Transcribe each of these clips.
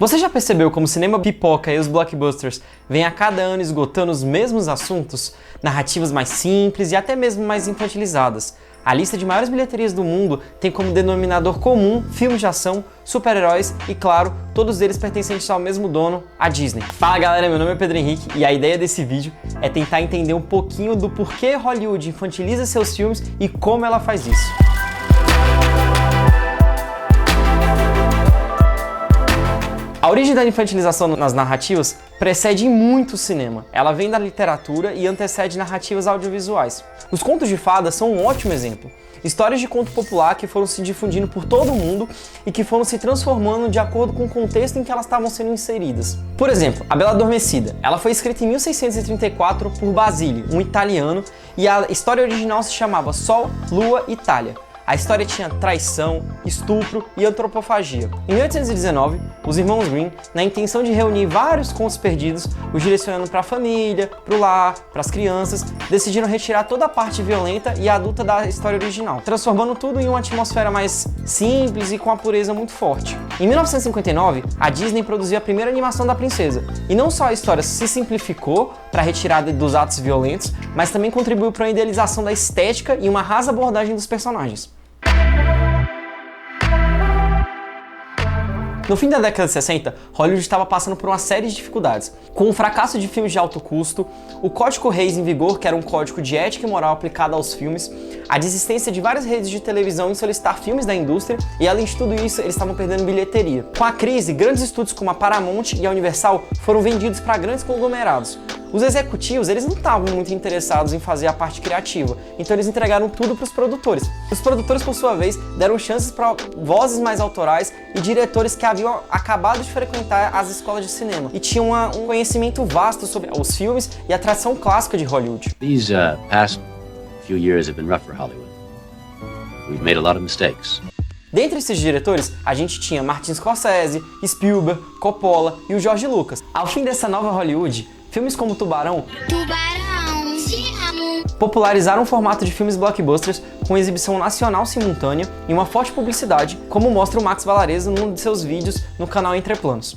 Você já percebeu como o cinema pipoca e os blockbusters vêm a cada ano esgotando os mesmos assuntos? Narrativas mais simples e até mesmo mais infantilizadas. A lista de maiores bilheterias do mundo tem como denominador comum filmes de ação, super-heróis e, claro, todos eles pertencentes ao mesmo dono, a Disney. Fala galera, meu nome é Pedro Henrique e a ideia desse vídeo é tentar entender um pouquinho do porquê Hollywood infantiliza seus filmes e como ela faz isso. A origem da infantilização nas narrativas precede muito o cinema. Ela vem da literatura e antecede narrativas audiovisuais. Os contos de fadas são um ótimo exemplo. Histórias de conto popular que foram se difundindo por todo o mundo e que foram se transformando de acordo com o contexto em que elas estavam sendo inseridas. Por exemplo, A Bela Adormecida. Ela foi escrita em 1634 por Basile, um italiano, e a história original se chamava Sol, Lua, Itália. A história tinha traição, estupro e antropofagia. Em 1819, os irmãos Grimm, na intenção de reunir vários contos perdidos, os direcionando para a família, para o lar, para as crianças, decidiram retirar toda a parte violenta e adulta da história original, transformando tudo em uma atmosfera mais simples e com a pureza muito forte. Em 1959, a Disney produziu a primeira animação da princesa, e não só a história se simplificou para a retirada dos atos violentos, mas também contribuiu para a idealização da estética e uma rasa abordagem dos personagens. No fim da década de 60, Hollywood estava passando por uma série de dificuldades. Com o fracasso de filmes de alto custo, o Código Hays em vigor, que era um código de ética e moral aplicado aos filmes, a desistência de várias redes de televisão em solicitar filmes da indústria, e além de tudo isso, eles estavam perdendo bilheteria. Com a crise, grandes estúdios como a Paramount e a Universal foram vendidos para grandes conglomerados. Os executivos, eles não estavam muito interessados em fazer a parte criativa, então eles entregaram tudo para os produtores. Os produtores, por sua vez, deram chances para vozes mais autorais e diretores que haviam acabado de frequentar as escolas de cinema e tinham um conhecimento vasto sobre os filmes e a tradição clássica de Hollywood. These past few years have been rough for Hollywood. We've made a lot of mistakes. Dentre esses diretores, a gente tinha Martin Scorsese, Spielberg, Coppola e o George Lucas. Ao fim dessa nova Hollywood, filmes como Tubarão popularizaram o formato de filmes blockbusters com exibição nacional simultânea e uma forte publicidade, como mostra o Max Valarezo num de seus vídeos no canal Entre Planos.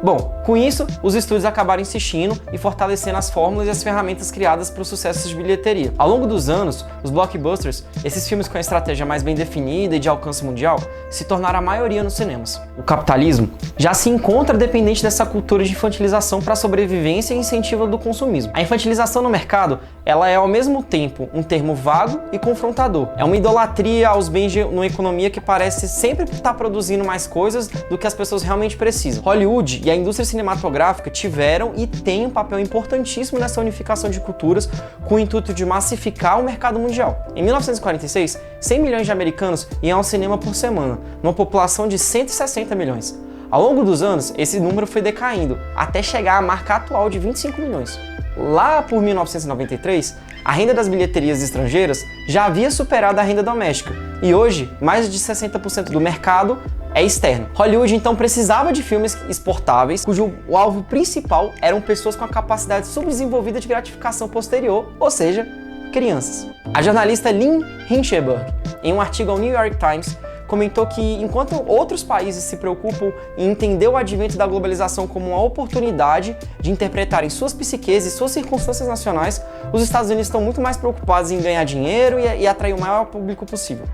Bom, com isso, os estúdios acabaram insistindo e fortalecendo as fórmulas e as ferramentas criadas para os sucessos de bilheteria. Ao longo dos anos, os blockbusters, esses filmes com a estratégia mais bem definida e de alcance mundial, se tornaram a maioria nos cinemas. O capitalismo já se encontra dependente dessa cultura de infantilização para a sobrevivência e incentivo do consumismo. A infantilização no mercado, ela é ao mesmo tempo um termo vago e confrontador. É uma idolatria aos bens de uma economia que parece sempre estar produzindo mais coisas do que as pessoas realmente precisam. Hollywood e a indústria cinematográfica tiveram e têm um papel importantíssimo nessa unificação de culturas com o intuito de massificar o mercado mundial. Em 1946, 100 milhões de americanos iam ao cinema por semana, numa população de 160 milhões. Ao longo dos anos, esse número foi decaindo, até chegar à marca atual de 25 milhões. Lá por 1993, a renda das bilheterias estrangeiras já havia superado a renda doméstica, e hoje, mais de 60% do mercado é externo. Hollywood então precisava de filmes exportáveis, cujo alvo principal eram pessoas com a capacidade subdesenvolvida de gratificação posterior, ou seja, crianças. A jornalista Lynn Hinchberg, em um artigo ao New York Times, comentou que enquanto outros países se preocupam em entender o advento da globalização como uma oportunidade de interpretarem suas psiques e suas circunstâncias nacionais, os Estados Unidos estão muito mais preocupados em ganhar dinheiro e atrair o maior público possível.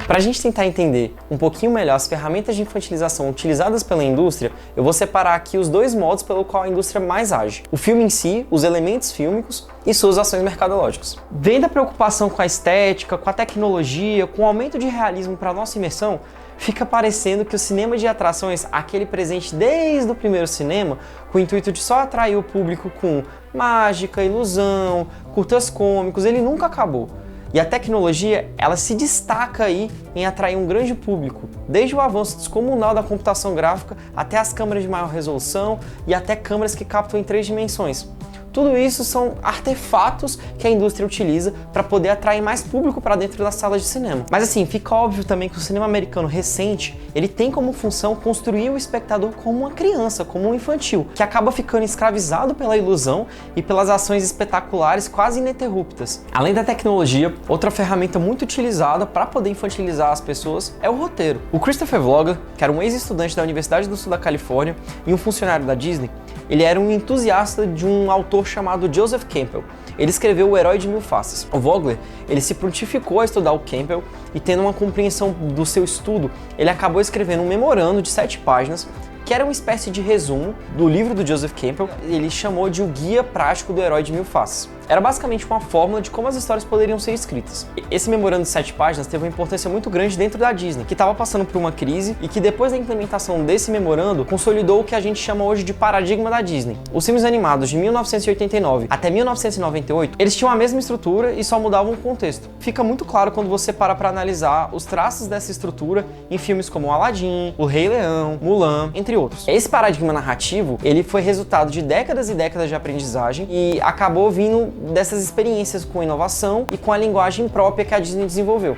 Para a gente tentar entender um pouquinho melhor as ferramentas de infantilização utilizadas pela indústria, eu vou separar aqui os dois modos pelo qual a indústria mais age: o filme em si, os elementos fílmicos e suas ações mercadológicas. Vem da preocupação com a estética, com a tecnologia, com o aumento de realismo para a nossa imersão, fica parecendo que o cinema de atrações, aquele presente desde o primeiro cinema, com o intuito de só atrair o público com mágica, ilusão, curtas cômicos, ele nunca acabou. E a tecnologia, ela se destaca aí em atrair um grande público, desde o avanço descomunal da computação gráfica até as câmeras de maior resolução e até câmeras que captam em 3 dimensões. Tudo isso são artefatos que a indústria utiliza para poder atrair mais público para dentro das salas de cinema. Mas assim, fica óbvio também que o cinema americano recente, ele tem como função construir o espectador como uma criança, como um infantil, que acaba ficando escravizado pela ilusão e pelas ações espetaculares quase ininterruptas. Além da tecnologia, outra ferramenta muito utilizada para poder infantilizar as pessoas é o roteiro. O Christopher Vogler, que era um ex-estudante da Universidade do Sul da Califórnia e um funcionário da Disney, ele era um entusiasta de um autor chamado Joseph Campbell. Ele escreveu O Herói de Mil Faces. O Vogler, ele se prontificou a estudar o Campbell e, tendo uma compreensão do seu estudo, ele acabou escrevendo um memorando de 7 páginas que era uma espécie de resumo do livro do Joseph Campbell. Ele chamou de O Guia Prático do Herói de Mil Faces. Era basicamente uma fórmula de como as histórias poderiam ser escritas. Esse memorando de 7 páginas teve uma importância muito grande dentro da Disney, que estava passando por uma crise e que depois da implementação desse memorando, consolidou o que a gente chama hoje de paradigma da Disney. Os filmes animados de 1989 até 1998, eles tinham a mesma estrutura e só mudavam o contexto. Fica muito claro quando você para analisar os traços dessa estrutura em filmes como Aladdin, O Rei Leão, Mulan, entre outros. Esse paradigma narrativo, ele foi resultado de décadas e décadas de aprendizagem e acabou vindo dessas experiências com inovação e com a linguagem própria que a Disney desenvolveu.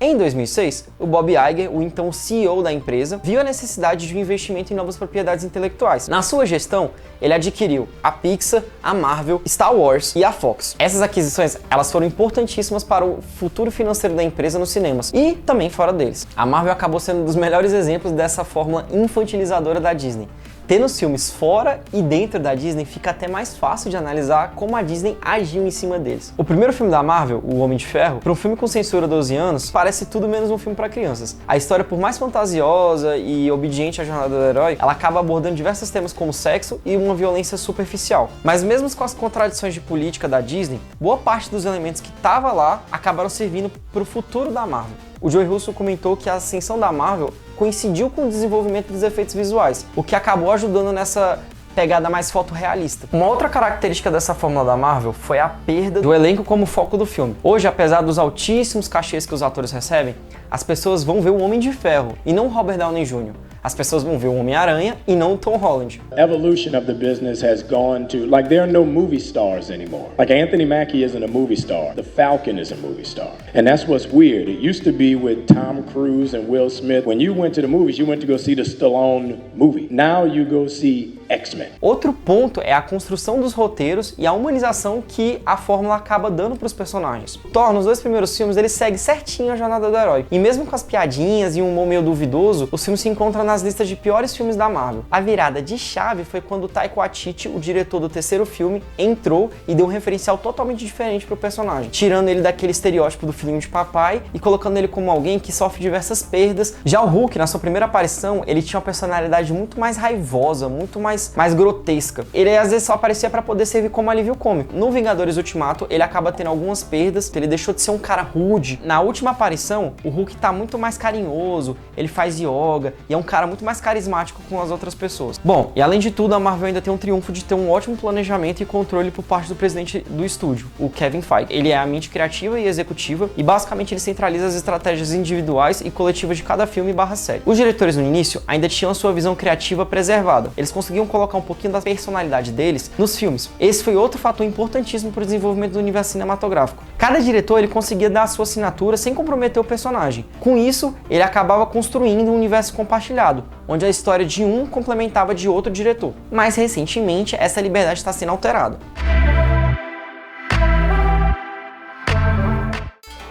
Em 2006, o Bob Iger, o então CEO da empresa, viu a necessidade de um investimento em novas propriedades intelectuais. Na sua gestão, ele adquiriu a Pixar, a Marvel, Star Wars e a Fox. Essas aquisições, elas foram importantíssimas para o futuro financeiro da empresa nos cinemas e também fora deles. A Marvel acabou sendo um dos melhores exemplos dessa fórmula infantilizadora da Disney. Tendo os filmes fora e dentro da Disney, fica até mais fácil de analisar como a Disney agiu em cima deles. O primeiro filme da Marvel, O Homem de Ferro, para um filme com censura 12 anos, parece tudo menos um filme para crianças. A história, por mais fantasiosa e obediente à jornada do herói, ela acaba abordando diversos temas como sexo e uma violência superficial. Mas mesmo com as contradições de política da Disney, boa parte dos elementos que estavam lá acabaram servindo para o futuro da Marvel. O Joey Russo comentou que a ascensão da Marvel coincidiu com o desenvolvimento dos efeitos visuais, o que acabou ajudando nessa pegada mais fotorrealista. Uma outra característica dessa fórmula da Marvel foi a perda do elenco como foco do filme. Hoje, apesar dos altíssimos cachês que os atores recebem, as pessoas vão ver o Homem de Ferro e não Robert Downey Jr. As pessoas vão ver o Homem-Aranha e não o Tom Holland. Evolution of the business has gone to, like, there are no movie stars anymore. Like, Anthony Mackie isn't a movie star. The Falcon is a movie star. And that's what's weird. It used to be with Tom Cruise and Will Smith. When you went to the movies, you went to go see the Stallone movie. Now you go see X-Men. Outro ponto é a construção dos roteiros e a humanização que a fórmula acaba dando para os personagens. Thor, nos 2 primeiros filmes, ele segue certinho a jornada do herói. E mesmo com as piadinhas e um humor meio duvidoso, os filmes se encontram nas listas de piores filmes da Marvel. A virada de chave foi quando Taika Waititi, o diretor do 3º filme, entrou e deu um referencial totalmente diferente pro personagem, tirando ele daquele estereótipo do filhinho de papai e colocando ele como alguém que sofre diversas perdas. Já o Hulk, na sua primeira aparição, ele tinha uma personalidade muito mais raivosa, muito mais grotesca. Ele às vezes só aparecia para poder servir como alívio cômico. No Vingadores Ultimato, ele acaba tendo algumas perdas, ele deixou de ser um cara rude. Na última aparição, o Hulk tá muito mais carinhoso, ele faz yoga e é um cara muito mais carismático com as outras pessoas. Bom, e além de tudo, a Marvel ainda tem um triunfo de ter um ótimo planejamento e controle por parte do presidente do estúdio, o Kevin Feige. Ele é a mente criativa e executiva e basicamente ele centraliza as estratégias individuais e coletivas de cada filme / série. Os diretores no início ainda tinham a sua visão criativa preservada. Eles conseguiam colocar um pouquinho da personalidade deles nos filmes. Esse foi outro fator importantíssimo para o desenvolvimento do universo cinematográfico. Cada diretor ele conseguia dar a sua assinatura sem comprometer o personagem. Com isso, ele acabava construindo um universo compartilhado, onde a história de um complementava de outro diretor. Mais recentemente, essa liberdade está sendo alterada.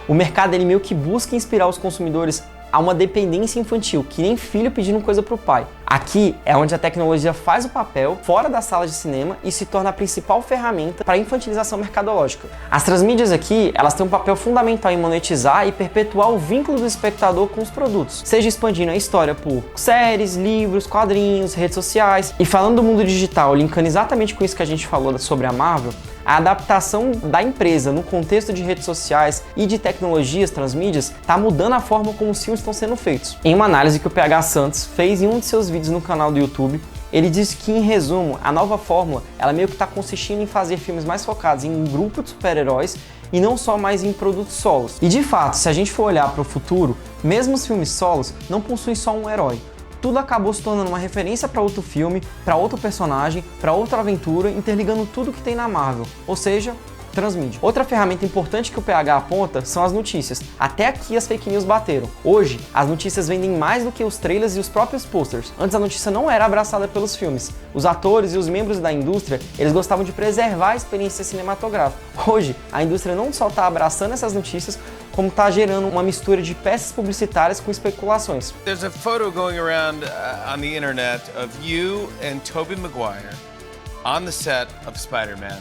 O mercado ele meio que busca inspirar os consumidores a uma dependência infantil, que nem filho pedindo coisa pro pai. Aqui é onde a tecnologia faz o papel fora da sala de cinema e se torna a principal ferramenta para a infantilização mercadológica. As transmídias aqui, elas têm um papel fundamental em monetizar e perpetuar o vínculo do espectador com os produtos, seja expandindo a história por séries, livros, quadrinhos, redes sociais. E falando do mundo digital, linkando exatamente com isso que a gente falou sobre a Marvel, a adaptação da empresa no contexto de redes sociais e de tecnologias transmídias está mudando a forma como os filmes estão sendo feitos. Em uma análise que o PH Santos fez em um de seus vídeos no canal do YouTube, ele disse que, em resumo, a nova fórmula ela meio que está consistindo em fazer filmes mais focados em um grupo de super-heróis e não só mais em produtos solos. E de fato, se a gente for olhar para o futuro, mesmo os filmes solos não possuem só um herói. tudo acabou se tornando uma referência para outro filme, para outro personagem, para outra aventura, interligando tudo que tem na Marvel, ou seja, transmídia. Outra ferramenta importante que o PH aponta são as notícias. Até aqui as fake news bateram. Hoje, as notícias vendem mais do que os trailers e os próprios posters. Antes a notícia não era abraçada pelos filmes. Os atores e os membros da indústria, eles gostavam de preservar a experiência cinematográfica. Hoje, a indústria não só está abraçando essas notícias, como está gerando uma mistura de peças publicitárias com especulações. There's a photo going around on the internet of you and Tobey Maguire on the set of Spider-Man.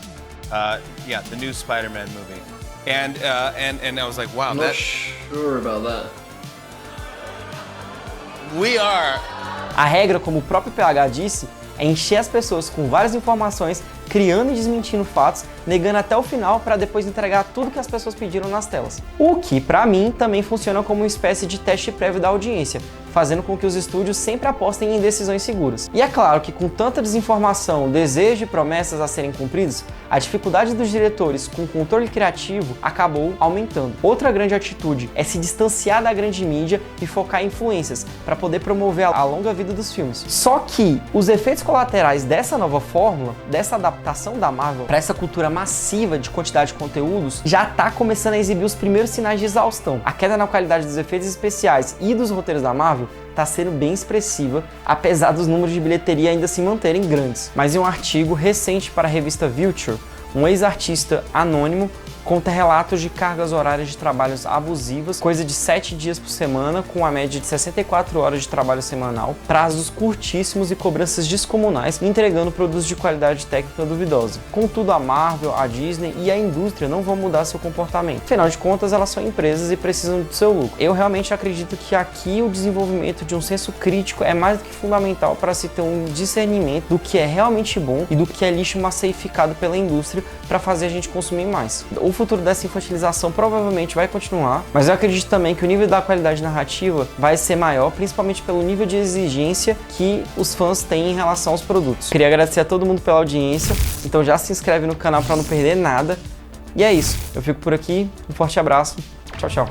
The new Spider-Man movie. And I was like, wow, I'm not sure about that. We are. A regra, como o próprio PH disse, é encher as pessoas com várias informações, criando e desmentindo fatos, negando até o final para depois entregar tudo que as pessoas pediram nas telas. O que, para mim, também funciona como uma espécie de teste prévio da audiência, fazendo com que os estúdios sempre apostem em decisões seguras. E é claro que com tanta desinformação, desejo e promessas a serem cumpridas, a dificuldade dos diretores com controle criativo acabou aumentando. Outra grande atitude é se distanciar da grande mídia e focar em influências, para poder promover a longa vida dos filmes. Só que os efeitos colaterais dessa nova fórmula, dessa adaptação da Marvel para essa cultura massiva de quantidade de conteúdos, já está começando a exibir os primeiros sinais de exaustão. A queda na qualidade dos efeitos especiais e dos roteiros da Marvel está sendo bem expressiva, apesar dos números de bilheteria ainda se manterem grandes. Mas em um artigo recente para a revista Vulture, um ex-artista anônimo conta relatos de cargas horárias de trabalhos abusivas, coisa de 7 dias por semana, com uma média de 64 horas de trabalho semanal, prazos curtíssimos e cobranças descomunais, entregando produtos de qualidade técnica duvidosa. Contudo, a Marvel, a Disney e a indústria não vão mudar seu comportamento. Afinal de contas, elas são empresas e precisam do seu lucro. Eu realmente acredito que aqui o desenvolvimento de um senso crítico é mais do que fundamental para se ter um discernimento do que é realmente bom e do que é lixo massificado pela indústria para fazer a gente consumir mais. O futuro dessa infantilização provavelmente vai continuar, mas eu acredito também que o nível da qualidade narrativa vai ser maior, principalmente pelo nível de exigência que os fãs têm em relação aos produtos. Queria agradecer a todo mundo pela audiência, então já se inscreve no canal para não perder nada. E é isso, eu fico por aqui, um forte abraço, tchau, tchau.